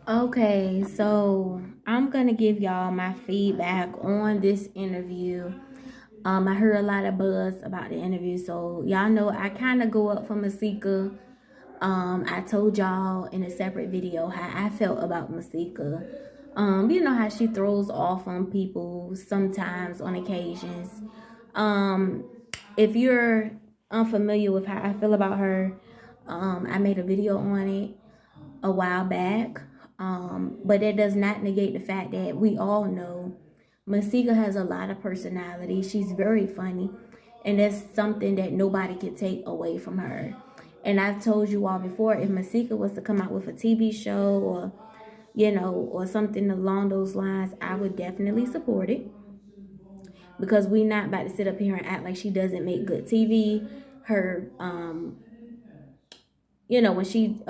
Okay, so I'm gonna give y'all my feedback on this interview. I heard a lot of buzz about the interview, so y'all know I kind of go up for Masika. I told y'all in a separate video how I felt about Masika. You know how she throws off on people sometimes on occasions. Um, if you're unfamiliar with how I feel about her, I made a video on it a while back. But that does not negate the fact that we all know Masika has a lot of personality. She's very funny, and that's something that nobody can take away from her. And I've told you all before, if Masika was to come out with a TV show or or something along those lines, I would definitely support it because we're not about to sit up here and act like she doesn't make good TV. Her, when she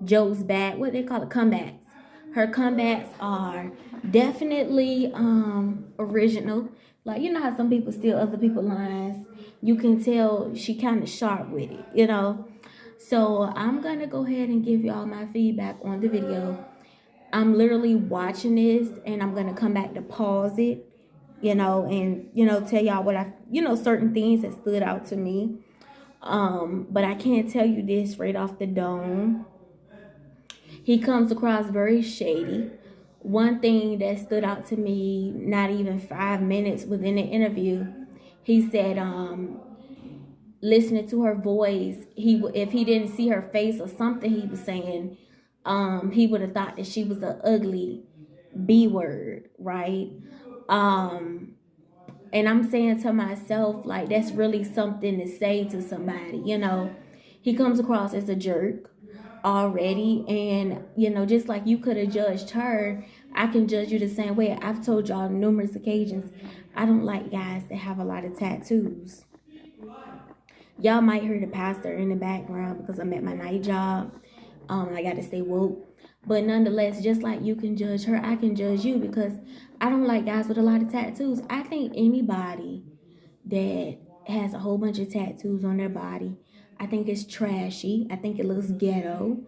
jokes back, what they call it, comebacks. Her comebacks are definitely original. Like, you know how some people steal other people's lines. You can tell she kind of sharp with it. So I'm gonna go ahead and give y'all my feedback on the video. I'm literally watching this and I'm gonna come back to pause it, and tell y'all what certain things that stood out to me. But I can't tell you this straight off the dome. He comes across very shady. One thing that stood out to me, not even 5 minutes within the interview, he said, listening to her voice, if he didn't see her face or something, he was saying, he would have thought that she was an ugly B word, right? Um, and I'm saying to myself, like, that's really something to say to somebody. He comes across as a jerk already, and just like you could have judged her, I can judge you the same way. I've told y'all on numerous occasions, I don't like guys that have a lot of tattoos. Y'all might hear the pastor in the background because I'm at my night job. I got to stay woke. But nonetheless, just like you can judge her, I can judge you because I don't like guys with a lot of tattoos. I think anybody that has a whole bunch of tattoos on their body, I think it's trashy. I think it looks ghetto.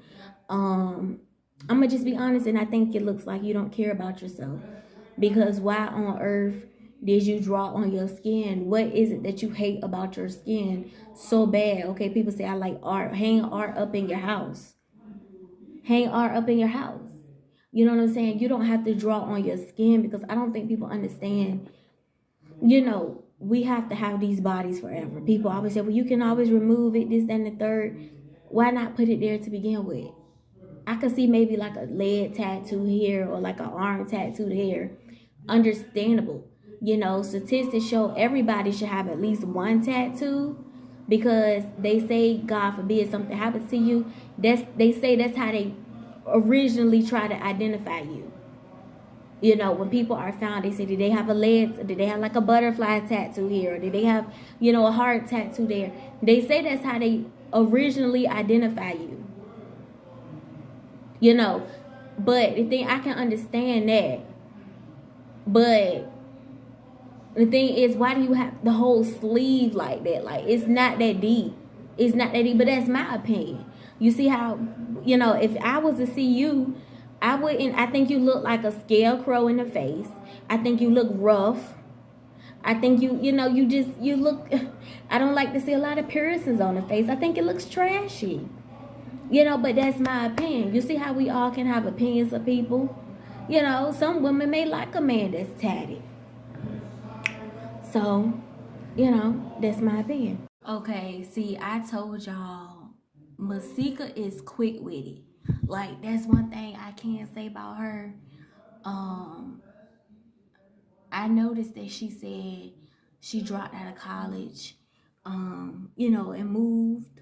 I'm gonna just be honest, and I think it looks like you don't care about yourself. Because why on earth did you draw on your skin? What is it that you hate about your skin so bad? Okay, people say I like art. Hang art up in your house. Hang art up in your house. You know what I'm saying? You don't have to draw on your skin because I don't think people understand. We have to have these bodies forever. People always say, well, you can always remove it, this, that, and the third. Why not put it there to begin with? I could see maybe like a leg tattoo here or like an arm tattoo there. Understandable. Statistics show everybody should have at least one tattoo because they say, God forbid something happens to you. They say that's how they originally try to identify you. When people are found, they say, did they have a leg? Did they have like a butterfly tattoo here? Or did they have, a heart tattoo there? They say that's how they originally identify you. But the thing, I can understand that. But the thing is, why do you have the whole sleeve like that? Like, it's not that deep. It's not that deep, but that's my opinion. You see how, if I was to see you, I think you look like a scarecrow in the face. I think you look rough. I think you look, I don't like to see a lot of piercings on the face. I think it looks trashy. But that's my opinion. You see how we all can have opinions of people? Some women may like a man that's tatted. So, that's my opinion. Okay, see, I told y'all, Masika is quick with it. Like, that's one thing I can't say about her. Um, I noticed that she said she dropped out of college, and moved.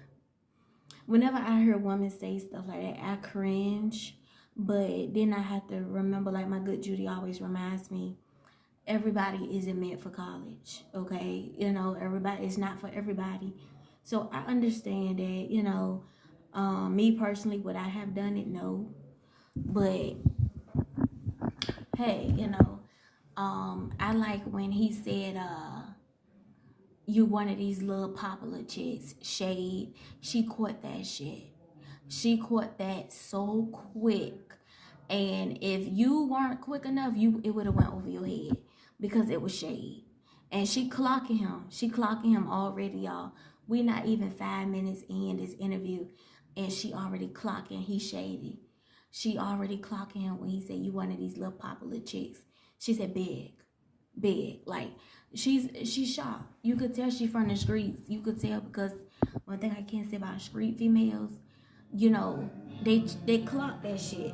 Whenever I hear women say stuff like that, I cringe. But then I have to remember, like my good Judy always reminds me, everybody isn't meant for college, okay? Everybody is not for everybody. So I understand that, me personally, would I have done it? No. But hey, I like when he said, you one of these little popular chicks, Shade. She caught that shit. She caught that so quick. And if you weren't quick enough, it would have went over your head because it was shade. And she clocking him. She clocking him already, y'all. We not even 5 minutes in this interview, and she already clocking he shady. She already clocking him when he said, "You one of these little popular chicks." She said, "Big, big." Like she's shocked. You could tell she from the streets. You could tell because one thing I can't say about street females, you know, they clock that shit.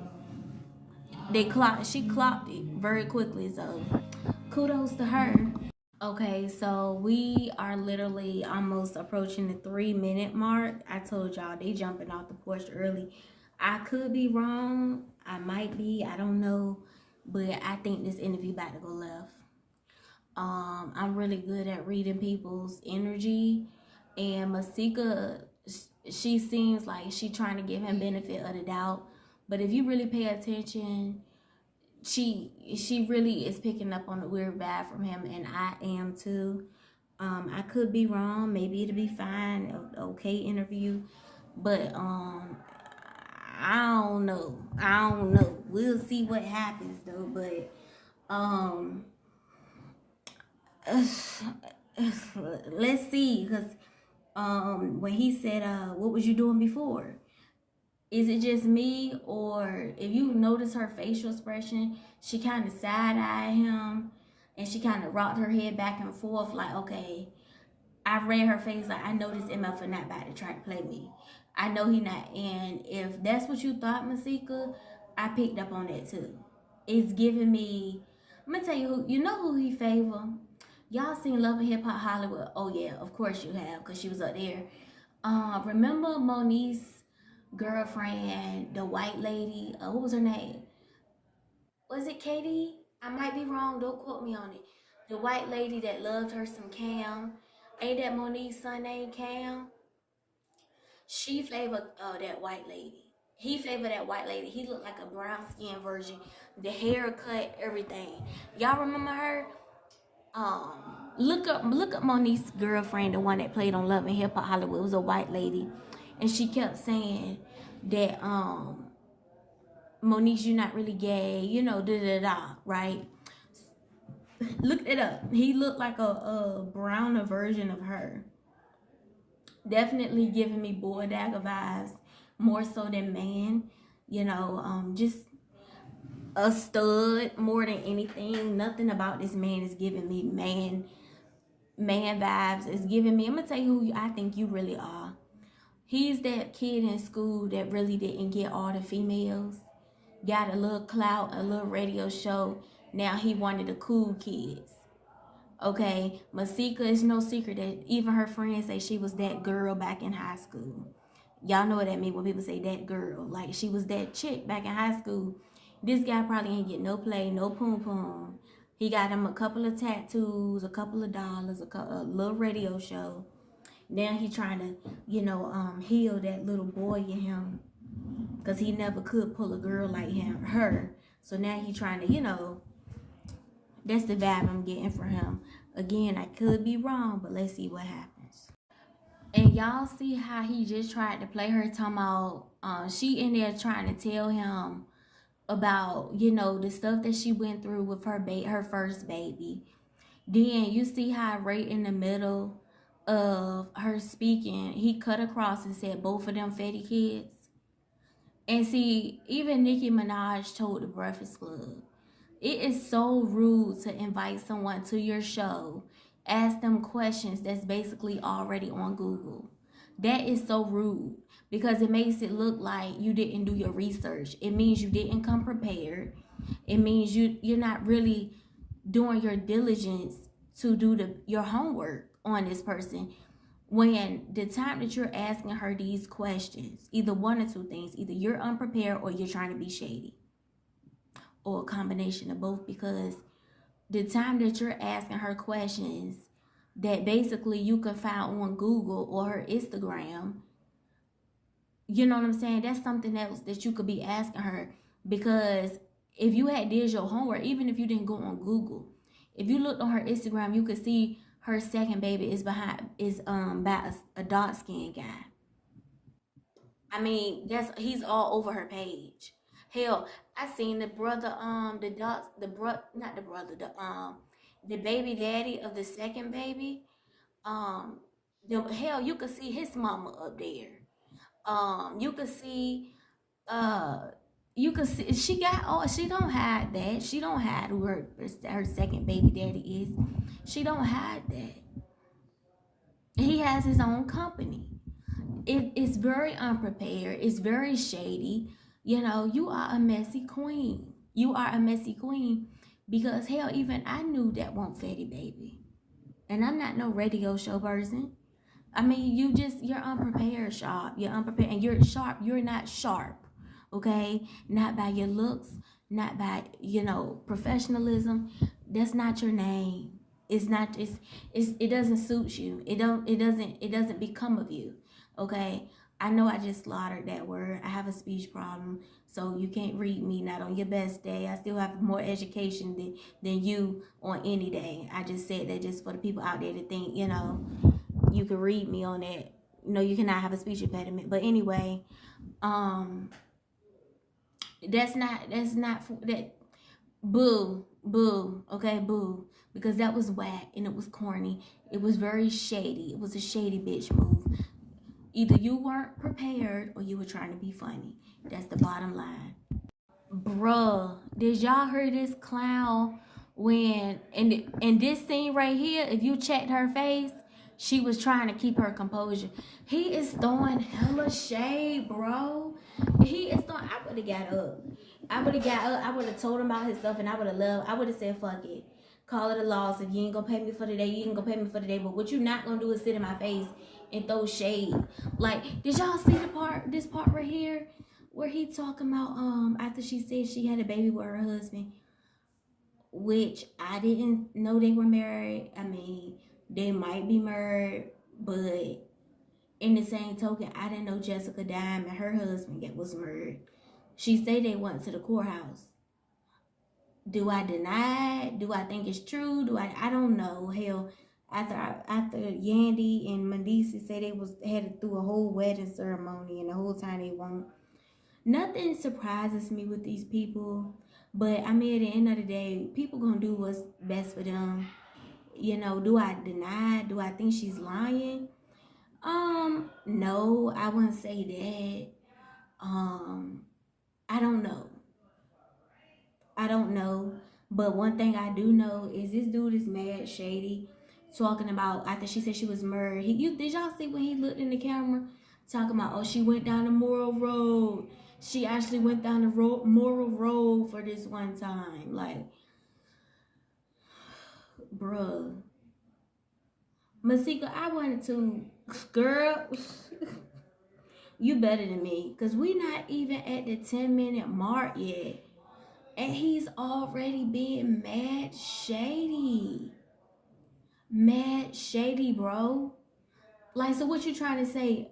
She clocked it very quickly. So kudos to her. Okay, so we are literally almost approaching the 3 minute mark. I told y'all they jumping off the porch early. I could be wrong. I might be. I don't know. But I think this interview about to go left. I'm really good at reading people's energy. And Masika, she seems like she trying to give him benefit of the doubt. But if you really pay attention, she really is picking up on the weird vibe from him, and I am too. I could be wrong. Maybe it'll be fine. Okay, interview, but I don't know. I don't know. We'll see what happens though. But um, let's see, because when he said, "What was you doing before?" Is it just me, or if you notice her facial expression, she kind of side-eyed him and she kind of rocked her head back and forth like, okay, I read her face like, I know this MF not about to try to play me. I know he not. And if that's what you thought, Masika, I picked up on that too. It's giving me, I'm gonna tell you you know who he favor? Y'all seen Love and Hip Hop Hollywood? Oh yeah, of course you have, because she was up there. Remember Monique's girlfriend, the white lady? What was her name? Was it Katie? I might be wrong. Don't quote me on it. The white lady that loved her some Cam. Ain't that Monique's son named Cam? She favored that white lady. He favored that white lady. He looked like a brown skin version. The haircut, everything. Y'all remember her? Look up Monique's girlfriend, the one that played on Love and Hip Hop Hollywood. It was a white lady, and she kept saying that Monique, you're not really gay, da da da, right? Look it up. He looked like a browner version of her. Definitely giving me boy dagger vibes more so than man. Just a stud more than anything. Nothing about this man is giving me man vibes. It's giving me. I'm gonna tell you who I think you really are. He's that kid in school that really didn't get all the females. Got a little clout, a little radio show. Now he one of the cool kids. Okay, Masika is no secret that even her friends say she was that girl back in high school. Y'all know what that means when people say that girl. Like she was that chick back in high school. This guy probably ain't get no play, no poom poom. He got him a couple of tattoos, a couple of dollars, a little radio show. Now he trying to, heal that little boy in him, because he never could pull a girl like her. So now he trying to, that's the vibe I'm getting from him. Again, I could be wrong, but let's see what happens. And y'all see how he just tried to play her, talking about she in there trying to tell him about, the stuff that she went through with her first baby. Then you see how right in the middle of her speaking, he cut across and said both of them fatty kids. And see, even Nicki Minaj told the Breakfast Club, it is so rude to invite someone to your show, ask them questions that's basically already on Google. That is so rude because it makes it look like you didn't do your research. It means you didn't come prepared. It means you're not really doing your diligence to do your homework on this person. When the time that you're asking her these questions, either one or two things, either you're unprepared or you're trying to be shady, or a combination of both, because the time that you're asking her questions that basically you can find on Google or her Instagram, you know what I'm saying? That's something else that you could be asking her, because if you had did your homework, even if you didn't go on Google, if you looked on her Instagram, you could see her second baby is by a dark skinned guy. I mean, he's all over her page. Hell, I seen the brother, not the brother, the baby daddy of the second baby. Um, hell, you could see his mama up there. You could see, uh, she got, oh, she don't hide that. She don't hide who her second baby daddy is. She don't hide that. He has his own company. It's very unprepared. It's very shady. You know, you are a messy queen. You are a messy queen because hell, even I knew that won't Fetty Baby, and I'm not no radio show person. I mean, you're unprepared, sharp. You're unprepared, and you're sharp. You're not sharp, okay? Not by your looks, not by professionalism. That's not your name. It's not. It doesn't suit you. It doesn't become of you, okay? I know I just slaughtered that word. I have a speech problem, so you can't read me. Not on your best day. I still have more education than you on any day. I just said that just for the people out there to think, you can read me on that. You cannot have a speech impediment. But anyway, that's not that. Boo, okay, boo, because that was whack and it was corny. It was very shady. It was a shady bitch move. Either you weren't prepared or you were trying to be funny. That's the bottom line. Bruh, did y'all hear this clown when in this scene right here, if you checked her face, she was trying to keep her composure. He is throwing hella shade, bro. He is throwing. I would have got up. I would have told him about his stuff, and I would have loved. I would have said, "Fuck it, call it a loss. If you ain't gonna pay me for the day, you ain't gonna pay me for the day. But what you not gonna do is sit in my face and throw shade. Like, did y'all see this part right here, where he talking about after she said she had a baby with her husband, which I didn't know they were married. I mean, they might be married, but in the same token, I didn't know Jessica Dime and her husband was married. She said they went to the courthouse. Do I deny it? Do I think it's true? I don't know. Hell, after Yandy and Mandisi said they was headed through a whole wedding ceremony and the whole time they won't. Nothing surprises me with these people, but I mean, at the end of the day, people gonna do what's best for them. Do I deny? Do I think she's lying? No, I wouldn't say that. I don't know. But one thing I do know is this dude is mad shady. Talking about after she said she was married. Did y'all see when he looked in the camera? Talking about, oh, she went down the moral road. She actually went down the moral road for this one time. Like, bruh. Masika, I wanted to, girl, you better than me. Because we not even at the 10-minute mark yet. And he's already being mad shady. Mad shady, bro. Like, so what you trying to say?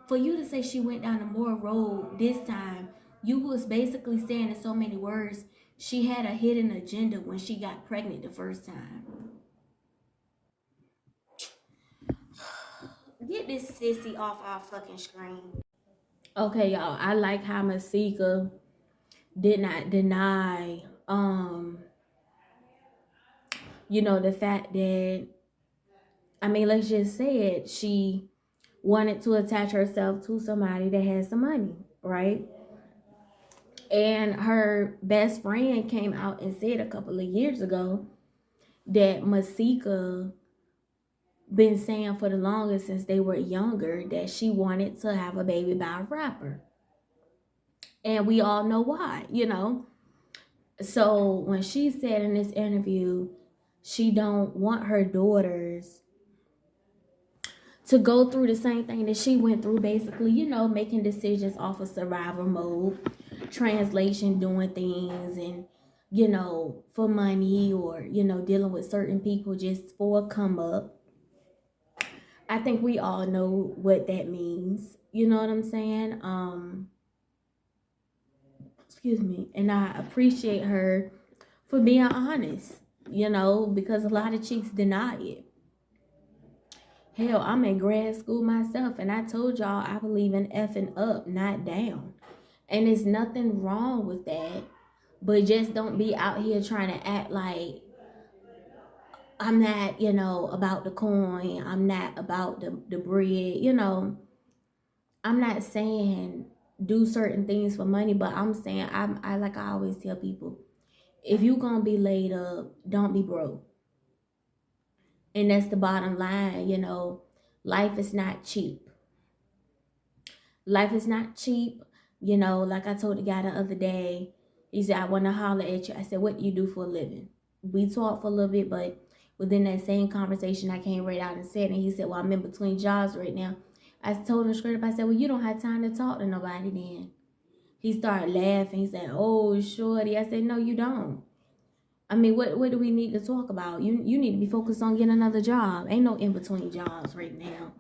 For you to say she went down the moral road this time, you was basically saying in so many words, she had a hidden agenda when she got pregnant the first time. Get this sissy off our fucking screen. Okay, y'all. I like how Masika did not deny, the fact that, I mean, let's just say it. She wanted to attach herself to somebody that has some money, right? And her best friend came out and said a couple of years ago that Masika been saying for the longest since they were younger that she wanted to have a baby by a rapper. And we all know why, So when she said in this interview she don't want her daughters to go through the same thing that she went through, basically, making decisions off of survival mode, translation, doing things, and, for money or, dealing with certain people just for a come up. I think we all know what that means. You know what I'm saying? Excuse me. And I appreciate her for being honest, because a lot of chicks deny it. Hell, I'm in grad school myself, and I told y'all I believe in effing up, not down. And there's nothing wrong with that. But just don't be out here trying to act like I'm not, about the coin. I'm not about the bread. I'm not saying do certain things for money, but I'm saying I like I always tell people, if you gonna be laid up, don't be broke. And that's the bottom line. Life is not cheap. Life is not cheap. Like I told the guy the other day, he said, I want to holler at you. I said, what do you do for a living? We talked for a little bit, but within that same conversation, I came right out and said, and he said, well, I'm in between jobs right now. I told him straight up, I said, well, you don't have time to talk to nobody then. He started laughing. He said, oh, shorty. I said, no, you don't. I mean, what do we need to talk about? You need to be focused on getting another job. Ain't no in between jobs right now.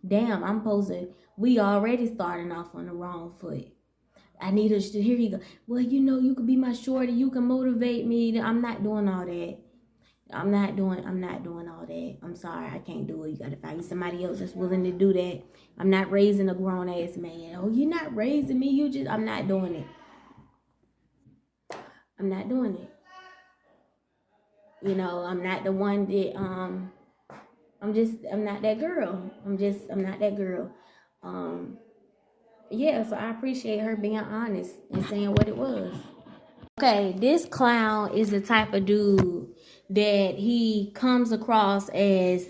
Damn, I'm supposed to. We already starting off on the wrong foot. I need us to. Here he go. Well, you could be my shorty. You can motivate me. I'm not doing all that. I'm not doing all that. I'm sorry, I can't do it. You gotta find somebody else that's willing to do that. I'm not raising a grown ass man. Oh, you're not raising me. I'm not doing it. I'm not doing it. I'm not the one that I'm not that girl. I'm not that girl. Yeah, so I appreciate her being honest and saying what it was. Okay, this clown is the type of dude that he comes across as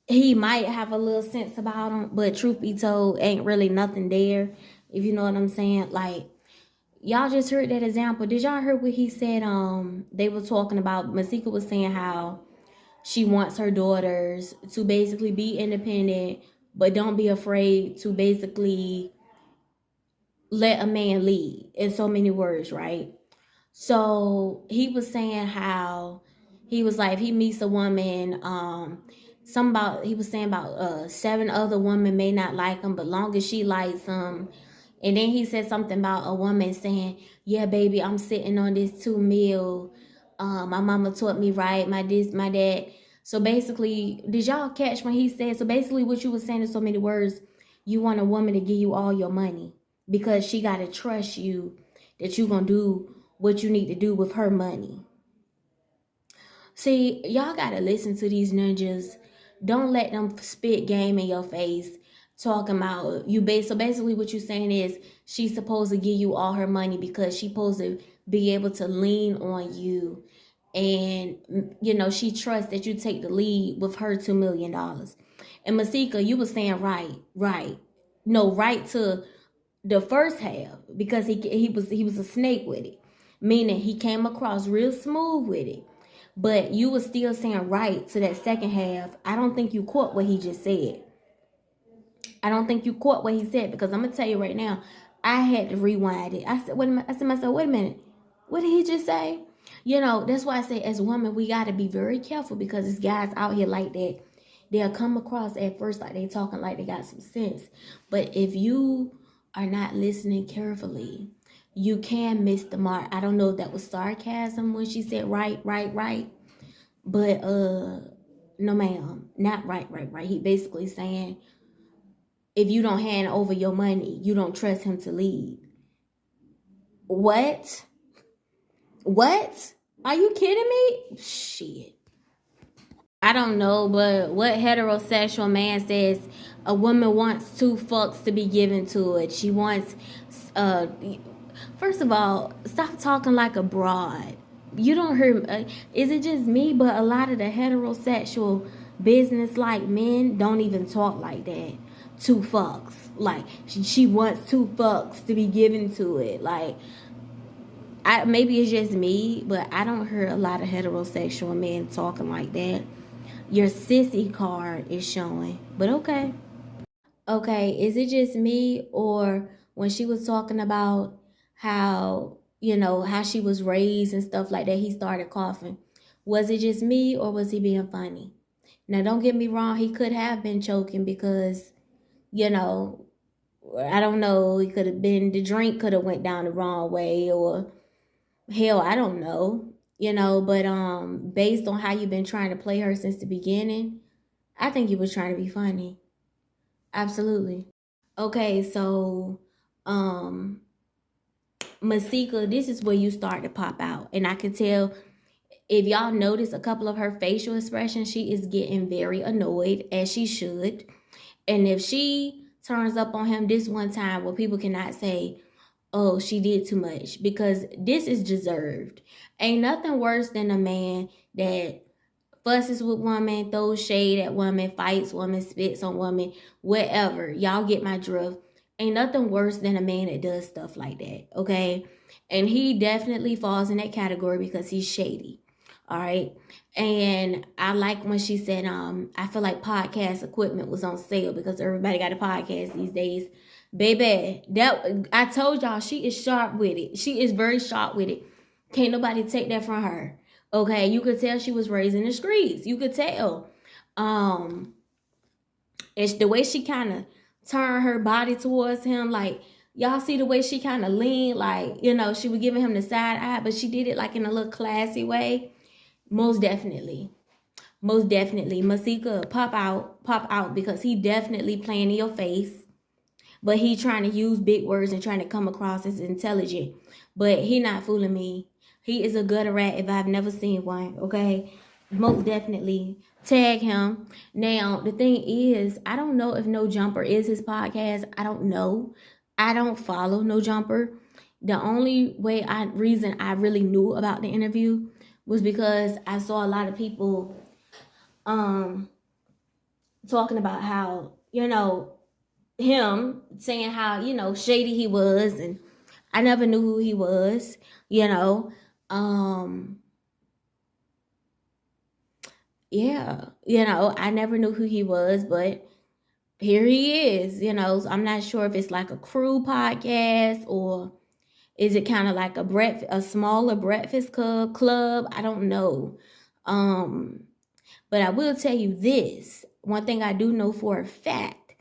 he might have a little sense about him, but truth be told, ain't really nothing there. If you know what I'm saying. Like, y'all just heard that example. Did y'all hear what he said? They were talking about, Masika was saying how she wants her daughters to basically be independent, but don't be afraid to basically let a man lead, in so many words, right? So he was saying how he was like, if he meets a woman, he was saying about 7 other women may not like him, but long as she likes him. And then he said something about a woman saying, yeah, baby, I'm sitting on this 2 meal. My mama taught me right, my dad. So basically, did y'all catch when he said, so basically what you were saying in so many words, you want a woman to give you all your money because she got to trust you that you going to do what you need to do with her money. See, y'all got to listen to these ninjas. Don't let them spit game in your face talking about you. So basically what you're saying is she's supposed to give you all her money because she's supposed to be able to lean on you. And, she trusts that you take the lead with her $2 million. And Masika, you were saying right. No, right to the first half because he was a snake with it, meaning he came across real smooth with it. But you were still saying right to that second half. I don't think you caught what he just said. I don't think you caught what he said because I'm gonna tell you right now. I had to rewind it. I said, I said to myself, wait a minute. What did he just say? That's why I say as women we gotta be very careful because there's guys out here like that. They'll come across at first like they talking like they got some sense. But if you are not listening carefully, you can miss the mark. I don't know if that was sarcasm when she said right. But no ma'am, not right. He basically saying if you don't hand over your money, you don't trust him to lead. What? What? Are you kidding me? Shit. I don't know, but what heterosexual man says a woman wants 2 fucks to be given to it? She wants, uh, first of all, stop talking like a broad. You don't hear, is it just me? But a lot of the heterosexual business like men don't even talk like that. 2 fucks. Like, she wants 2 fucks to be given to it. Like, maybe it's just me, but I don't hear a lot of heterosexual men talking like that. Your sissy card is showing, but okay. Okay, is it just me or when she was talking about how she was raised and stuff like that, he started coughing? Was it just me or was he being funny? Now, don't get me wrong, he could have been choking because, you know, I don't know, it could have been the drink could have went down the wrong way or hell, I don't know. But based on how you've been trying to play her since the beginning, I think you was trying to be funny. Absolutely. Okay, so Masika, this is where you start to pop out. And I can tell, if y'all notice a couple of her facial expressions, she is getting very annoyed, as she should. And if she turns up on him this one time, well, people cannot say, oh, she did too much, because this is deserved. Ain't nothing worse than a man that fusses with women, throws shade at women, fights women, spits on women, whatever. Y'all get my drift. Ain't nothing worse than a man that does stuff like that, okay? And he definitely falls in that category because he's shady. All right. And I like when she said, I feel like podcast equipment was on sale because everybody got a podcast these days. Baby, that I told y'all, she is sharp with it. She is very sharp with it. Can't nobody take that from her. Okay, you could tell she was raised in the streets. You could tell. It's the way she kind of turned her body towards him. Like, y'all see the way she kind of leaned, like, she was giving him the side eye, but she did it like in a little classy way. Most definitely. Masika, pop out, because he definitely playing in your face. But he trying to use big words and trying to come across as intelligent. But he not fooling me. He is a gutter rat if I've never seen one, okay? Most definitely. Tag him. Now, the thing is, I don't know if No Jumper is his podcast. I don't know. I don't follow No Jumper. The only reason I really knew about the interview was because I saw a lot of people talking about how, him saying how, shady he was, and I never knew who he was, I never knew who he was, but here he is, So I'm not sure if it's like a crew podcast or is it kind of like a smaller breakfast club? I don't know. But I will tell you this. One thing I do know for a fact,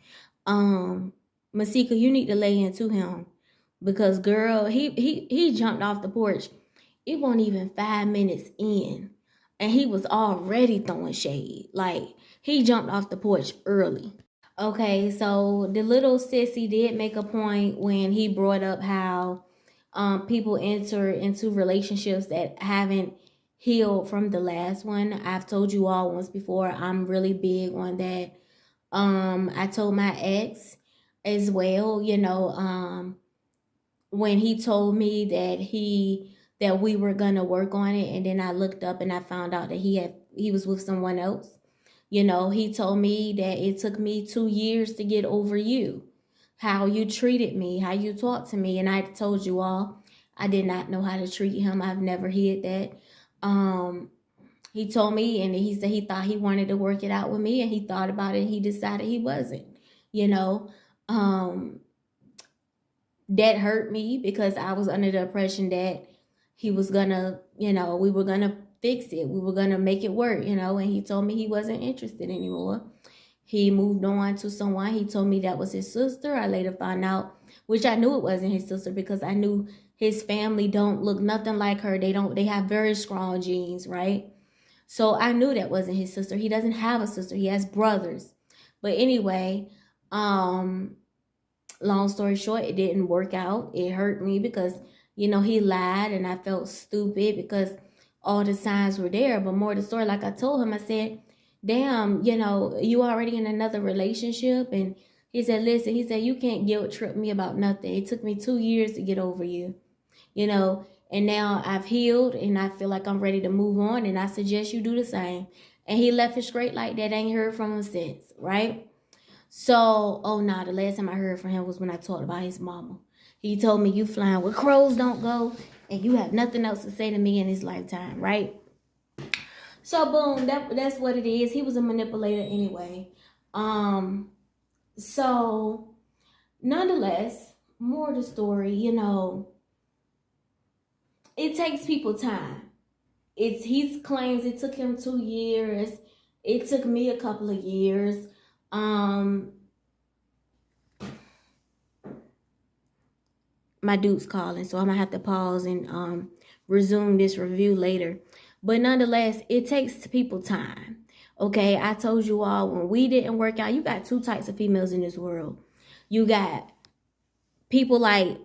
Masika, you need to lay into him, because girl, he jumped off the porch. It wasn't even 5 minutes in, and he was already throwing shade. Like, he jumped off the porch early. Okay, so the little sissy did make a point when he brought up how people enter into relationships that haven't healed from the last one. I've told you all once before, I'm really big on that. I told my ex as well, when he told me that we were gonna work on it, and then I looked up and I found out that he was with someone else. He told me that it took me 2 years to get over you, how you treated me, how you talked to me. And I told you all, I did not know how to treat him. I've never hid that. He told me, and he said he thought he wanted to work it out with me, and he thought about it and he decided he wasn't, that hurt me because I was under the impression that he was gonna, we were gonna fix it. We were gonna make it work, and he told me he wasn't interested anymore. He moved on to someone. He told me that was his sister. I later found out, which I knew it wasn't his sister because I knew his family don't look nothing like her. They have very strong genes, right? So I knew that wasn't his sister. He doesn't have a sister. He has brothers. But anyway, long story short, it didn't work out. It hurt me because, he lied, and I felt stupid because all the signs were there. But more to the story, like I told him, I said, damn, you already in another relationship? And he said, listen, you can't guilt trip me about nothing. It took me 2 years to get over you, and now I've healed and I feel like I'm ready to move on, and I suggest you do the same. And he left it straight like that. I ain't heard from him since, right? So, the last time I heard from him was when I talked about his mama. He told me, you flying where crows don't go, and you have nothing else to say to me in his lifetime, right? So, boom, that's what it is. He was a manipulator anyway. So, nonetheless, more of the story, it takes people time. He claims it took him 2 years. It took me a couple of years. My dude's calling, so I'm gonna have to pause and resume this review later. But nonetheless, it takes people time. Okay, I told you all, when we didn't work out, you got 2 types of females in this world. You got people like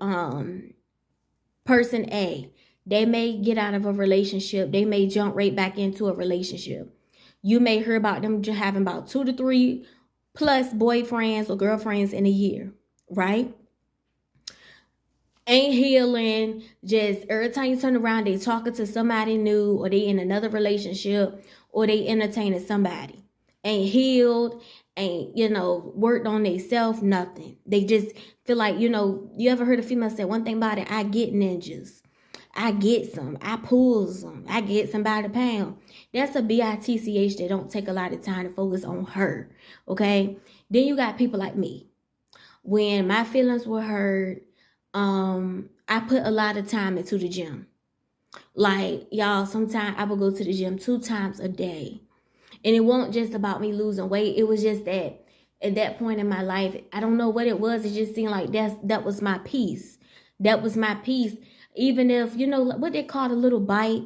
Person A, they may get out of a relationship. They may jump right back into a relationship. You may hear about them having about 2 to 3 plus boyfriends or girlfriends in a year, right? Ain't healing. Just every time you turn around, they talking to somebody new, or they in another relationship, or they entertaining somebody. Ain't healed, ain't, worked on themselves, nothing. They just feel like, you ever heard a female say, one thing about it, I get ninjas. I get some. I pull some. I get some by the pound. That's a bitch that don't take a lot of time to focus on her, okay? Then you got people like me. When my feelings were hurt, I put a lot of time into the gym. Like, y'all, sometimes I would go to the gym 2 times a day. And it wasn't just about me losing weight. It was just that at that point in my life, I don't know what it was. It just seemed like that was my peace. That was my peace. Even if, what they call a little bike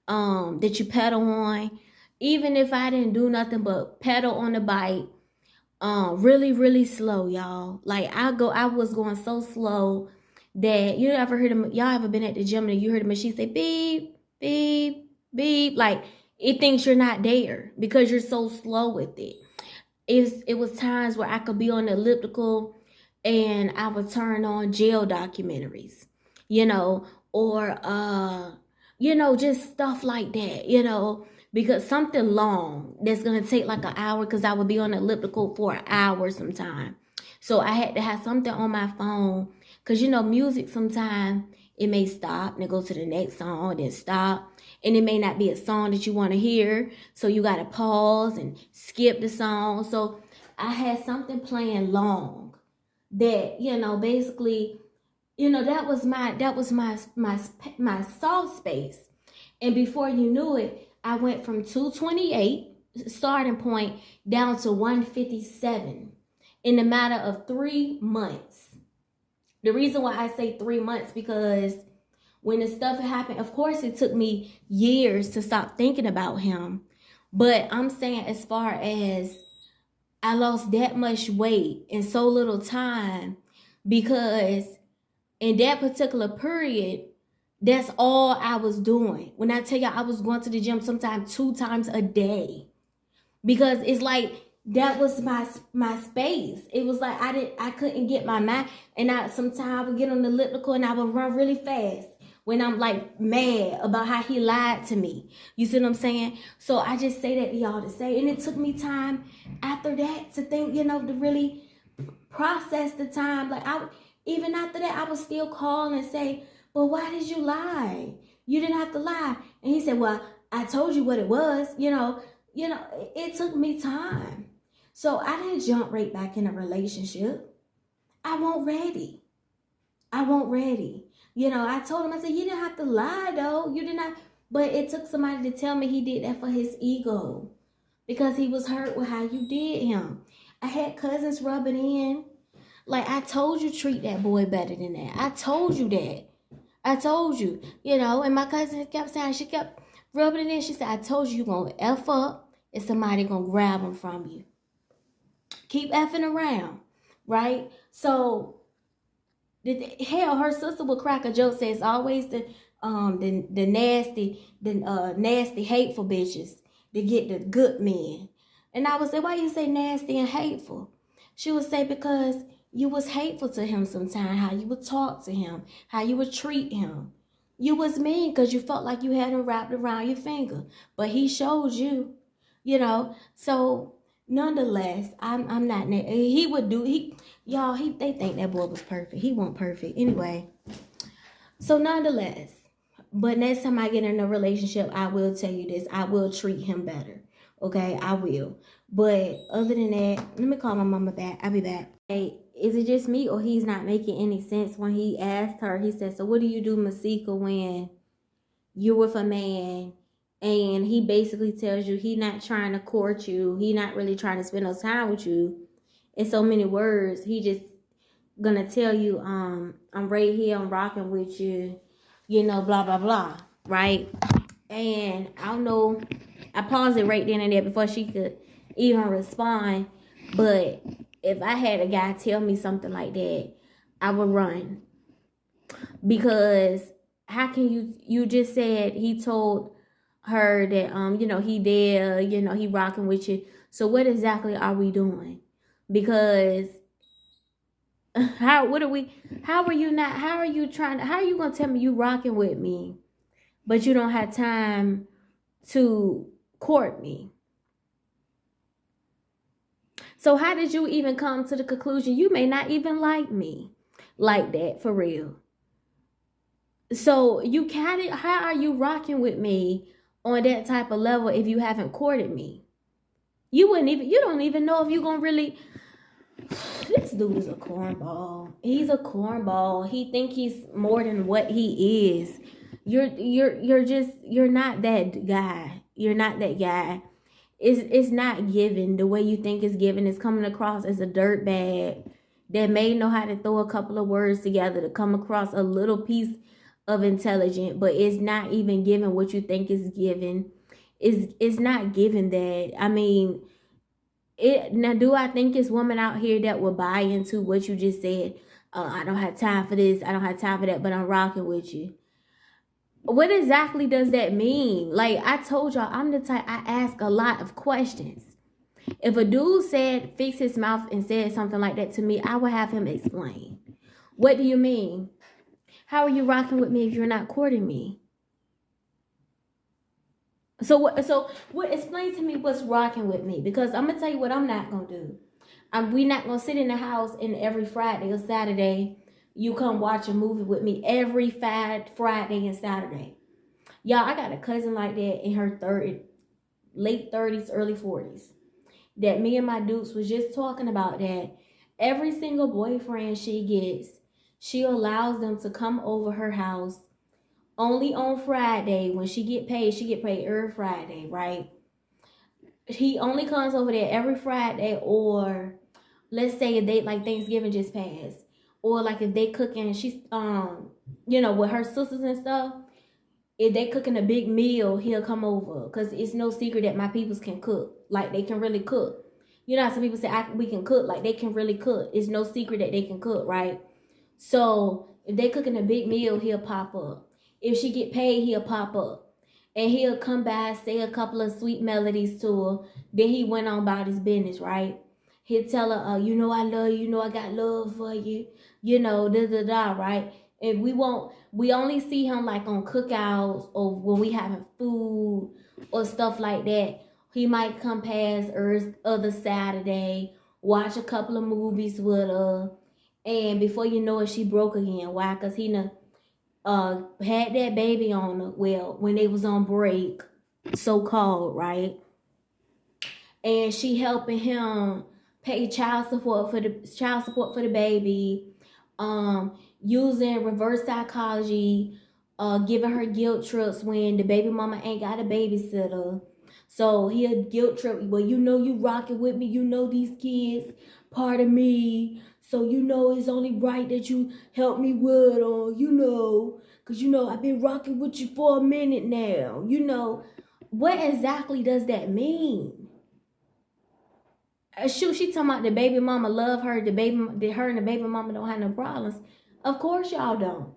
that you pedal on. Even if I didn't do nothing but pedal on the bike, really, really slow, y'all. Like, I was going so slow that y'all ever been at the gym and you heard the machine say beep, beep, beep? Like, it thinks you're not there because you're so slow with it. It was times where I could be on the elliptical and I would turn on jail documentaries, or just stuff like that, because something long that's gonna take like an hour, because I would be on the elliptical for an hour sometime. So I had to have something on my phone, because music sometimes it may stop and it go to the next song, then stop. And it may not be a song that you want to hear. So you got to pause and skip the song. So I had something playing long that, basically, that was my soft space. And before you knew it, I went from 228 starting point down to 157 in a matter of 3 months. The reason why I say 3 months, because when the stuff happened, of course, it took me years to stop thinking about him. But I'm saying, as far as I lost that much weight in so little time, because in that particular period, that's all I was doing. When I tell you I was going to the gym sometimes 2 times a day, because it's like that was my space. It was like I couldn't get my mind, and sometimes I would get on the elliptical and I would run really fast when I'm like mad about how he lied to me. You see what I'm saying? So I just say that to y'all to say, and it took me time after that to think, to really process the time. Like, even after that, I would still call and say, well, why did you lie? You didn't have to lie. And he said, well, I told you what it was. It took me time. So I didn't jump right back in a relationship. I wasn't ready. I told him, I said, you didn't have to lie, though. You did not. But it took somebody to tell me he did that for his ego, because he was hurt with how you did him. I had cousins rubbing in. Like, I told you, treat that boy better than that. I told you that. I told you, and my cousin kept saying, she kept rubbing it in. She said, I told you, you're going to F up and somebody going to grab him from you. Keep effing around, right? So, hell, her sister would crack a joke, say it's always the nasty, hateful bitches that get the good men. And I would say, why you say nasty and hateful? She would say, because you was hateful to him sometimes, how you would talk to him, how you would treat him. You was mean because you felt like you had him wrapped around your finger. But he showed you, So, nonetheless, I'm not, he would do, they think that boy was perfect. He wasn't perfect. Anyway, so nonetheless, but next time I get in a relationship, I will tell you this. I will treat him better. Okay, I will. But other than that, let me call my mama back. I'll be back. Hey, is it just me, or he's not making any sense when he asked her? He said, so what do you do, Masika, when you're with a man and he basically tells you he not trying to court you, he not really trying to spend no time with you? In so many words, he just gonna tell you, I'm right here, I'm rocking with you, blah, blah, blah, right? And I don't know, I paused it right then and there before she could even respond. But if I had a guy tell me something like that, I would run. Because how can you just said he told her that he did, he rocking with you. So what exactly are we doing? Because how are you not, how are you trying to, how are you gonna tell me you rocking with me but you don't have time to court me? So how did you even come to the conclusion you may not even like me like that, for real? So you can't, how are you rocking with me on that type of level if you haven't courted me? You don't even know if you're gonna really. This dude is a cornball. He's a cornball. He think he's more than what he is. You're not that guy. You're not that guy. It's not given the way you think it's given. It's coming across as a dirtbag that may know how to throw a couple of words together to come across a little piece of intelligent, but it's not even given what you think is given. It's not given that. I mean, now, do I think it's women out here that will buy into what you just said? I don't have time for this. I don't have time for that, but I'm rocking with you. What exactly does that mean? Like I told y'all, I'm the type, I ask a lot of questions. If a dude said, fix his mouth and said something like that to me, I would have him explain. What do you mean? How are you rocking with me if you're not courting me? So what, explain to me what's rocking with me, because I'm gonna tell you what I'm not gonna do. We not gonna sit in the house and every Friday or Saturday you come watch a movie with me every Friday and Saturday. Y'all, I got a cousin like that in her late 30s, early 40s. That me and my dudes was just talking about that. Every single boyfriend she gets, she allows them to come over her house only on Friday. When she get paid every Friday, right? He only comes over there every Friday, or let's say a date like Thanksgiving just passed, or like if they cooking, she's with her sisters and stuff. If they cooking a big meal, he'll come over, because it's no secret that my peoples can cook. Like, they can really cook. You know how some people say we can cook, like they can really cook. It's no secret that they can cook, right? So if they cooking a big meal, he'll pop up. If she get paid, he'll pop up. And he'll come by, say a couple of sweet melodies to her. Then he went on about his business, right? He'll tell her, I love you, I got love for you, right? And we only see him like on cookouts or when we having food or stuff like that. He might come past other Saturday, watch a couple of movies with her, and before you know it, she broke again. Why? Because he had that baby on her, well, when they was on break, so-called, right? And she helping him pay child support for the baby, using reverse psychology, giving her guilt trips when the baby mama ain't got a babysitter. So he'll guilt trip, well, you rocking with me, these kids part of me, so it's only right that you help me with, or because I've been rocking with you for a minute now. What exactly does that mean? Shoot, she talking about the baby mama love her, her and the baby mama don't have no problems. Of course y'all don't.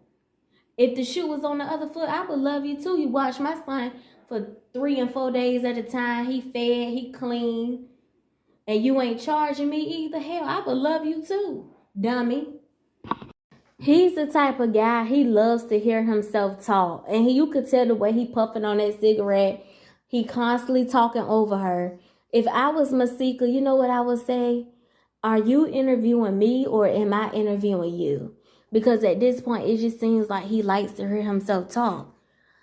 If the shoe was on the other foot, I would love you too. You watch my son for 3 and 4 days at a time. He fed, he clean, and you ain't charging me either. Hell, I would love you too, dummy. He's the type of guy, he loves to hear himself talk. And you could tell the way he puffing on that cigarette. He constantly talking over her. If I was Masika, you know what I would say? Are you interviewing me or am I interviewing you? Because at this point, it just seems like he likes to hear himself talk.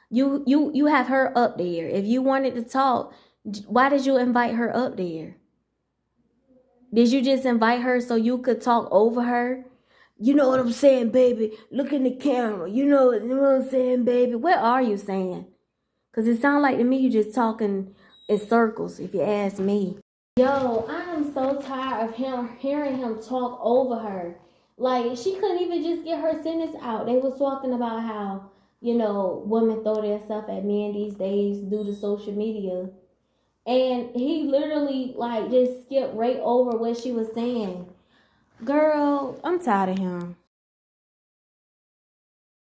You have her up there. If you wanted to talk, why did you invite her up there? Did you just invite her so you could talk over her? You know what I'm saying, baby? Look in the camera. You know what I'm saying, baby? What are you saying? Because it sounds like to me you just talking in circles, if you ask me. Yo, I am so tired of hearing him talk over her. Like, she couldn't even just get her sentence out. They was talking about how, women throw their stuff at men these days due to social media. And he literally, like, just skipped right over what she was saying. Girl, I'm tired of him.